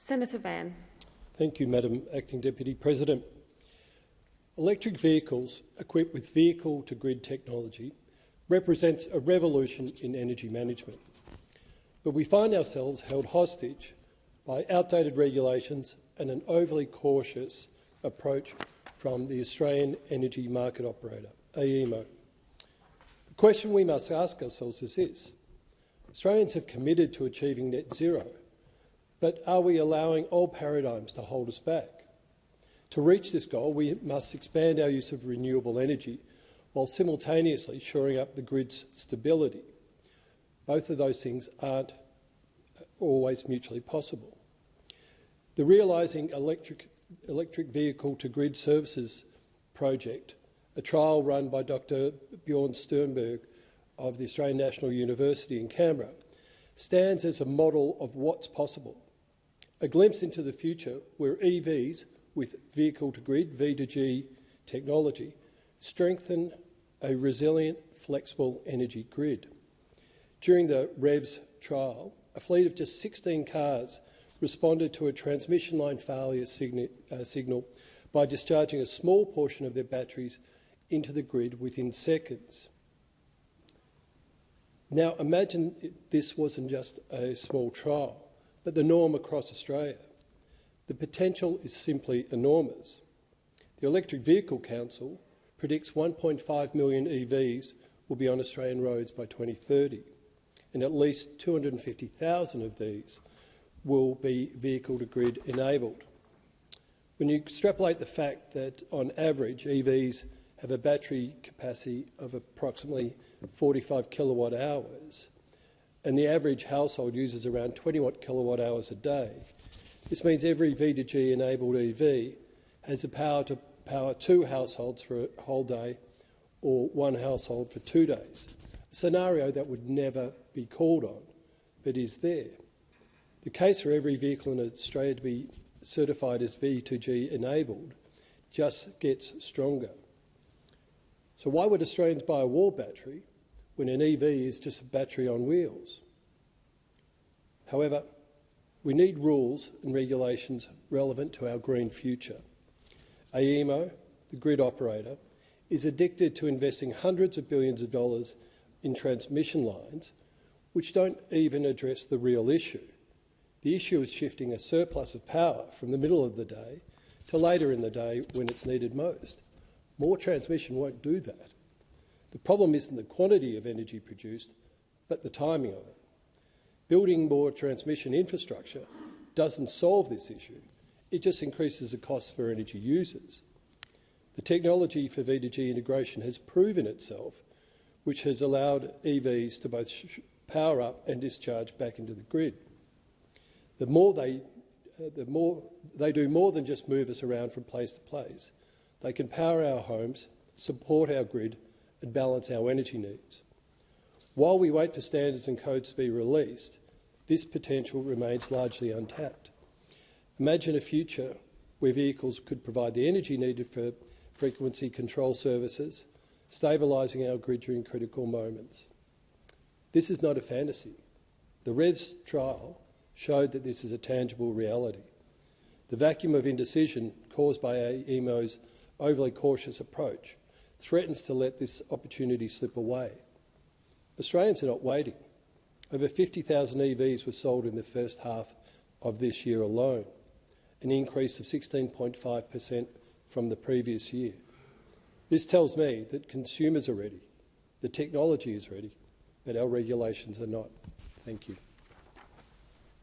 Senator Van. Thank you, Madam Acting Deputy President. Electric vehicles equipped with vehicle-to-grid technology represents a revolution in energy management. But we find ourselves held hostage by outdated regulations and an overly cautious approach from the Australian Energy Market Operator, AEMO. The question we must ask ourselves is this: Australians have committed to achieving net zero, but are we allowing old paradigms to hold us back? To reach this goal, we must expand our use of renewable energy while simultaneously shoring up the grid's stability. Both of those things aren't always mutually possible. The Realising Electric Vehicle-to-Grid Services project, a trial run by Dr Bjorn Sternberg of the Australian National University in Canberra, stands as a model of what's possible, a glimpse into the future where EVs with vehicle-to-grid, V2G technology, strengthen a resilient, flexible energy grid. During the REVS trial, a fleet of just 16 cars responded to a transmission line failure signal by discharging a small portion of their batteries into the grid within seconds. Now imagine this wasn't just a small trial, but the norm across Australia. The potential is simply enormous. The Electric Vehicle Council predicts 1.5 million EVs will be on Australian roads by 2030, and at least 250,000 of these will be vehicle-to-grid enabled. When you extrapolate the fact that, on average, EVs have a battery capacity of approximately 45 kilowatt hours, and the average household uses around 20 kilowatt hours a day, this means every V2G enabled EV has the power to power 2 households for a whole day or 1 household for 2 days, a scenario that would never be called on, but is there. The case for every vehicle in Australia to be certified as V2G enabled just gets stronger. So why would Australians buy a wall battery when an EV is just a battery on wheels? However, we need rules and regulations relevant to our green future. AEMO, the grid operator, is addicted to investing hundreds of billions of dollars in transmission lines which don't even address the real issue. The issue is shifting a surplus of power from the middle of the day to later in the day when it's needed most. More transmission won't do that. The problem isn't the quantity of energy produced, but the timing of it. Building more transmission infrastructure doesn't solve this issue. It just increases the cost for energy users. The technology for V2G integration has proven itself, which has allowed EVs to both power up and discharge back into the grid. They do more than just move us around from place to place. They can power our homes, support our grid and balance our energy needs. While we wait for standards and codes to be released, this potential remains largely untapped. Imagine a future where vehicles could provide the energy needed for frequency control services, stabilising our grid during critical moments. This is not a fantasy. The REVS trial showed that this is a tangible reality. The vacuum of indecision caused by AEMO's overly cautious approach threatens to let this opportunity slip away. Australians are not waiting. Over 50,000 EVs were sold in the first half of this year alone, an increase of 16.5% from the previous year. This tells me that consumers are ready, the technology is ready, but our regulations are not. Thank you.